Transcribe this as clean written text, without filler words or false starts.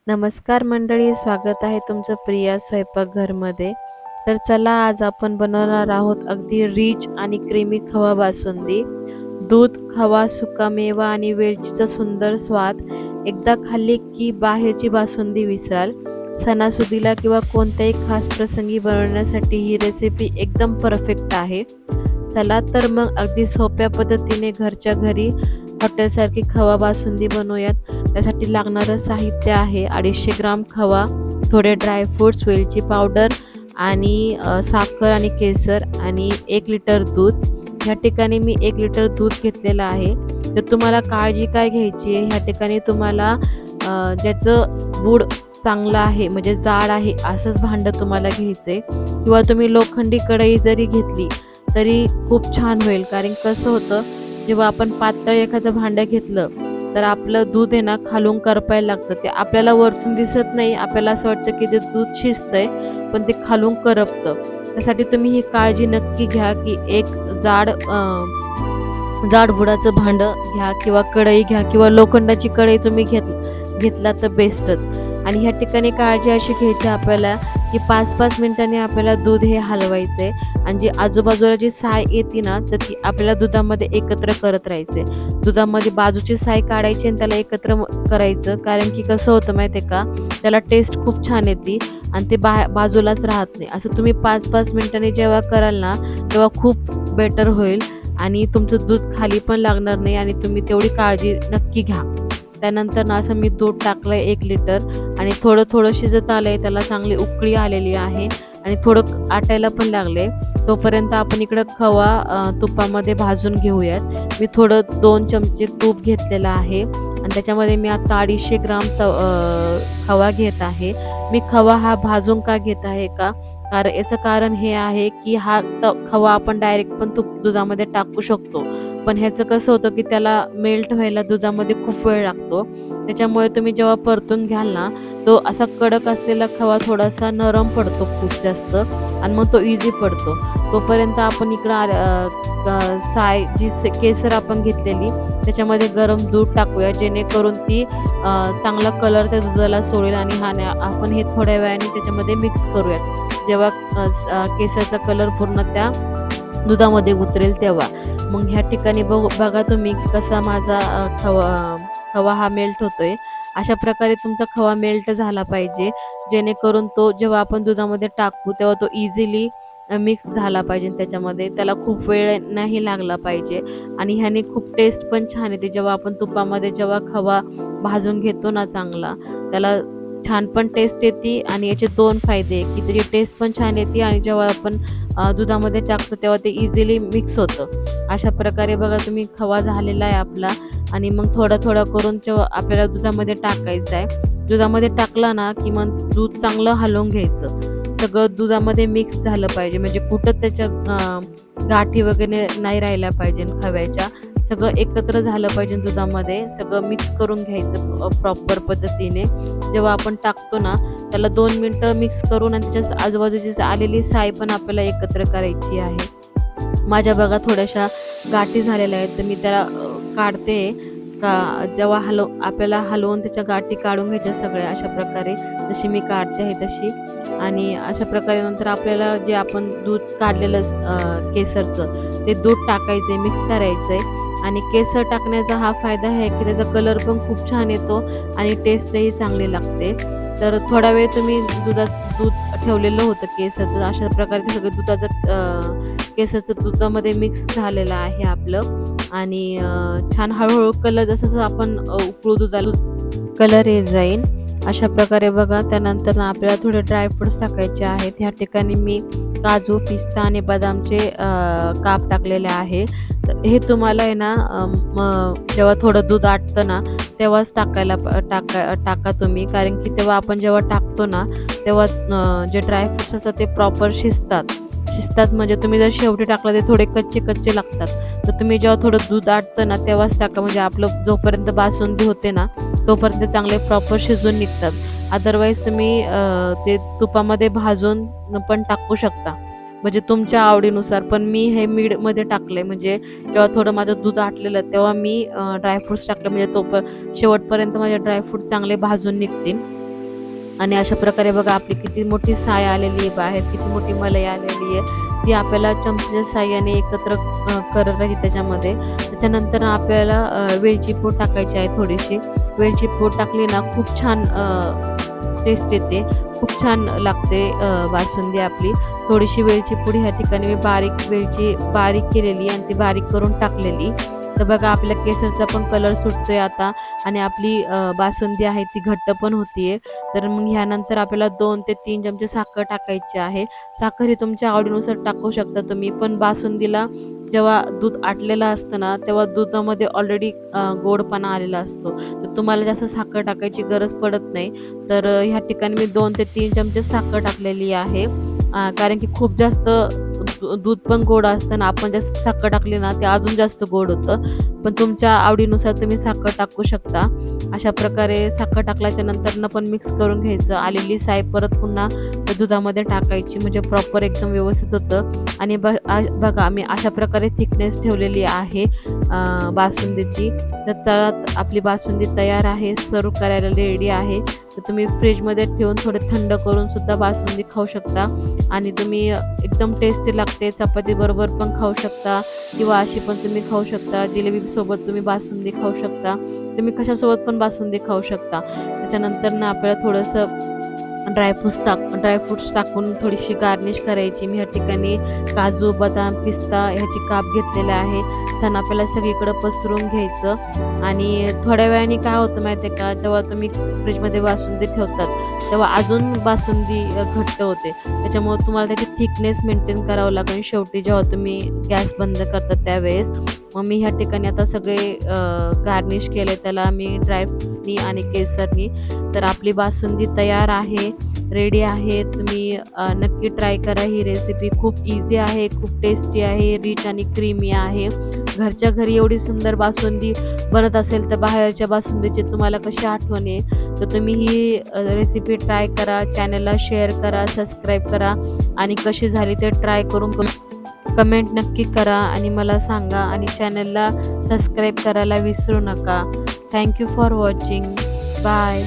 नमस्कार मंडळी, स्वागत आहे तुमचं प्रिया स्वयंपाकघरमध्ये. तर चला, आज आपण बनवणार आहोत अगदी रिच आणि क्रीमी खवा बासुंदी. दूध, खवा, सुकामेवा आणि वेलचीचा सुंदर स्वाद. एकदा खाल्ली की बाहेरची बासुंदी विसराल. सणासुदीला किंवा कोणत्याही खास प्रसंगी बनवण्यासाठी ही रेसिपी एकदम परफेक्ट आहे. चला तर मग अगदी सोप्या पद्धतीने घरच्या घरी हॉटेलसारखी खवा बासुंदी बनवूयात. त्यासाठी लागणारं साहित्य आहे 250 ग्राम खवा, थोडे ड्रायफ्रूट्स, वेलची पावडर आणि साखर आणि केसर आणि 1 लिटर दूध. ह्या ठिकाणी मी 1 लिटर दूध घेतलेलं आहे. तर तुम्हाला काळजी काय घ्यायची आहे, ह्या ठिकाणी तुम्हाला ज्याचं बूड चांगलं आहे म्हणजे जाड आहे असंच भांडं तुम्हाला घ्यायचं आहे, किंवा तुम्ही लोखंडी कढई जरी घेतली तरी खूप छान होईल. कारण कसं होतं, जेव्हा आपण पातळ एखादं भांडं घेतलं तर आपलं दूध आहे ना खालून करपायला लागतं. ते आपल्याला वरतून दिसत नाही, आपल्याला असं वाटतं की ते दूध शिजतंय, पण ते खालून करपतं. त्यासाठी तुम्ही ही काळजी नक्की घ्या की एक जाड जाड बुडाचं भांडं घ्या किंवा कढई घ्या, किंवा लोखंडाची कढई तुम्ही घेतला तर बेस्टच. आणि ह्या ठिकाणी काळजी अशी घ्यायची आपल्याला की 5-5 मिनिटांनी आपल्याला दूध हे हलवायचं आहे, आणि जी आजूबाजूला जी साय येते ना तर ती आपल्याला दुधामध्ये एकत्र करत राहायचे. दुधामध्ये बाजूची साय काढायची आणि त्याला एकत्र करायचं. कारण की कसं होतं माहिती आहे का, त्याला टेस्ट खूप छान येते आणि ते बाजूलाच राहत नाही. असं तुम्ही 5-5 मिनिटांनी जेव्हा कराल ना तेव्हा खूप बेटर होईल आणि तुमचं दूध खाली पण लागणार नाही, आणि तुम्ही तेवढी काळजी नक्की घ्या. त्यानंतर ना असं मी दूध टाकलंय 1 लिटर, आणि थोडं थोडं शिजत आलंय, त्याला चांगली उकळी आलेली आहे आणि थोडं आटायला पण लागले. तोपर्यंत आपण इकडं खवा तुपामध्ये भाजून घेऊयात. मी थोडं 2 चमचे तूप घेतलेलं आहे आणि त्याच्यामध्ये मी आता 250 ग्राम खवा घेत आहे. मी खवा हा भाजून का घेत आहे का, याचं कारण हे आहे की हा खवा आपण डायरेक्ट पण दुधामध्ये टाकू शकतो, पण ह्याचं कसं होतं की त्याला मेल्ट व्हायला दुधामध्ये खूप वेळ लागतो. त्याच्यामुळे तुम्ही जेव्हा परतून घ्याल ना, तो असा कडक असलेला खवा थोडासा नरम पडतो खूप जास्त, आणि मग तो इझी पडतो. तोपर्यंत आपण इकडं साय जी केसर आपण घेतलेली त्याच्यामध्ये गरम दूध टाकूया, जेणेकरून ती चांगला कलर त्या दुधाला सोडेल. आणि आपण हे थोड्या वेळाने त्याच्यामध्ये मिक्स करूयात. जेव्हा केसरचा कलर पूर्ण त्या दुधामध्ये उतरेल तेव्हा. मग ह्या ठिकाणी बघा तुम्ही की कसा माझा खवा हा मेल्ट होतोय. अशा प्रकारे तुमचा खवा मेल्ट झाला पाहिजे, जेणेकरून तो जेव्हा आपण दुधामध्ये टाकू तेव्हा तो इझिली मिक्स झाला पाहिजे त्याच्यामध्ये. त्याला खूप वेळ नाही लागला पाहिजे, आणि ह्याने खूप टेस्ट पण छान येते. जेव्हा आपण तुपामध्ये जेव्हा खवा भाजून घेतो ना चांगला, त्याला छान पण टेस्ट येते. आणि याचे 2 फायदे की त्याची टेस्ट पण छान येते, आणि जेव्हा आपण दुधामध्ये टाकतो तेव्हा ते इझिली मिक्स होतं. अशा प्रकारे बघा तुम्ही खवा झालेला आहे आपला. आणि मग थोडं थोडं करून जेव्हा आपल्याला दुधामध्ये टाकायचं आहे, दुधामध्ये टाकला ना की मग दूध चांगलं हलवून घ्यायचं. सगळं दुधामध्ये मिक्स झालं पाहिजे, म्हणजे कुठं त्याच्या गाठी वगैरे नाही राहिल्या पाहिजे खव्याच्या. सगळं एकत्र झालं पाहिजे दुधामध्ये, सगळं मिक्स करून घ्यायचं प्रॉपर पद्धतीने. जेव्हा आपण टाकतो ना त्याला 2 मिनटं मिक्स करून, आणि त्याच्या आजूबाजूची आलेली साय पण आपल्याला एकत्र करायची आहे. माझ्या बघा थोड्याशा गाठी झालेल्या आहेत, तर मी त्याला काढते. जेव्हा आपल्याला हलवून त्याच्या गाठी काढून घ्यायच्या सगळ्या अशा प्रकारे, जशी मी काढते आहे तशी. आणि अशा प्रकारे नंतर आपल्याला जे आपण दूध काढलेलं केसरचं ते दूध टाकायचं आहे, मिक्स करायचं आहे. आणि केसर टाकण्याचा हा फायदा आहे की त्याचा कलर पण खूप छान येतो आणि टेस्टही चांगली लागते. तर थोडा वेळ तुम्ही दूध ठेवलेलं होतं केसरचं. अशा प्रकारे ते सगळं केसरचं दुधामध्ये मिक्स झालेलं आहे आपलं. आणि छान हळूहळू कलर जसं आपण उकळू दुधाला कलर येत जाईल अशा प्रकारे बघा. त्यानंतर ना आपल्याला थोडे ड्रायफ्रुट्स टाकायचे आहेत. ह्या ठिकाणी मी काजू, पिस्ता आणि बदामचे काप टाकलेले आहे. हे तुम्हाला आहे ना जेव्हा थोडं दूध आटतं ना तेव्हाच टाका तुम्ही, कारण की तेव्हा आपण जेव्हा टाकतो ना तेव्हा जे ड्रायफ्रुट्स असतात ते प्रॉपर शिजतात म्हणजे तुम्ही जर शेवटी टाकलं ते थोडे कच्चे लागतात. तर तुम्ही जेव्हा थोडं दूध आटतं ना तेव्हाच टाका, म्हणजे आपलं जोपर्यंत बासुंदी होते ना तोपर्यंत चांगले प्रॉपर शिजून निघतात. अदरवाईज तुम्ही ते तुपामध्ये भाजून पण टाकू शकता, म्हणजे तुमच्या आवडीनुसार. पण मी हे मीडमध्ये टाकलंय, म्हणजे जेव्हा थोडं माझं दूध आटलेलं तेव्हा मी ड्रायफ्रुट्स टाकले, म्हणजे शेवटपर्यंत माझे ड्रायफ्रूट चांगले भाजून निघतील. आणि अशा प्रकारे बघा आपली किती मोठी साय आलेली आहे बाहेर, किती मोठी मलाई आलेली आहे. ती आपल्याला चमच्याच्या साहाय्याने एकत्र करत राहायची त्याच्यामध्ये. त्याच्यानंतर आपल्याला वेलची पूड टाकायची आहे थोडीशी. वेलची पूड टाकली ना खूप छान टेस्ट येते, खूप छान लागते बासुंदी आपली. थोडीशी वेलची पूड ह्या ठिकाणी मी वेलची बारीक केलेली आणि ती बारीक करून टाकलेली. तर बघा आपल्या केसरचा पण कलर सुटतोय आता आणि आपली बासुंदी आहे ती घट्ट पण होतीये. तर मग ह्यानंतर आपल्याला 2 ते 3 चमचे साखर टाकायची आहे. साखर ही तुमच्या आवडीनुसार टाकू शकता तुम्ही, पण बासुंदीला जेव्हा दूध आटलेलं असतं ना, तेव्हा दुधामध्ये ऑलरेडी गोडपणा आलेला असतो. तर तुम्हाला जास्त साखर टाकायची गरज पडत नाही. तर ह्या ठिकाणी मी 2 ते 3 चमचे साखर टाकलेली आहे. कारण की खूप जास्त दूध पण गोड असतं ना, आपण जास्त साखर टाकली ना ते अजून जास्त गोड होतं. पण तुमच्या आवडीनुसार तुम्ही साखर टाकू शकता. अशा प्रकारे साखर टाकल्याच्या नंतर पण मिक्स करून घ्यायचं. आलेली साय परत पुन्हा त्या दुधामध्ये टाकायची, म्हणजे प्रॉपर एकदम व्यवस्थित होतं. आणि बघा मी अशा प्रकारे थिकनेस ठेवलेली आहे बासुंदीची. तर चला आपली बासुंदी तयार आहे, सर्व करायला रेडी आहे. तर तुम्ही फ्रीजमध्ये ठेवून थोडे थंड करून सुद्धा बासुंदी खाऊ शकता आणि तुम्ही एकदम टेस्टी लागते. चपाती बरोबर पण खाऊ शकता किंवा अशी पण तुम्ही खाऊ शकता. जिलेबी सोबत तुम्ही बासुंदी खाऊ शकता. तुम्ही कशासोबत पण बासुंदी खाऊ शकता. त्याच्यानंतर ना आपल्याला थोडंसं ड्रायफ्रुट्स टाकून थोडीशी गार्निश करायची. मी ह्या ठिकाणी काजू, बदाम, पिस्ता ह्याची काप घेतलेले आहे. छान आपल्याला सगळीकडं पसरून घ्यायचं आणि थोड्या वेळाने काय होतं माहिती आहे का, जेव्हा तुम्ही फ्रीजमध्ये बासुंदी ठेवतात तेव्हा अजून बासुंदी घट्ट होते. त्याच्यामुळे तुम्हाला त्याची थिकनेस मेंटेन करावं लागेल शेवटी जेव्हा तुम्ही गॅस बंद करतात त्यावेळेस. मग मी ह्या ठिकाणी आता सगळे गार्निश केले त्याला मी ड्रायफ्रुट्सनी आणि केसरनी. तर आपली बासुंदी तयार आहे, रेडी आहे. तुम्ही नक्की ट्राय करा ही रेसिपी. खूप इझी आहे, खूप टेस्टी आहे, रिच आणि क्रीमी आहे. घरच्या घरी एवढी सुंदर बासुंदी बनत असेल तर बाहेरच्या बासुंदीची तुम्हाला कशी आठवण आहे. तर तुम्ही ही रेसिपी ट्राय करा, चॅनलला शेअर करा, सबस्क्राईब करा आणि कशी झाली ते ट्राय करून कमेंट नक्की करा आणि मला सांगा. आणि चॅनलला सबस्क्राईब करायला विसरू नका. Thank you for watching. बाय.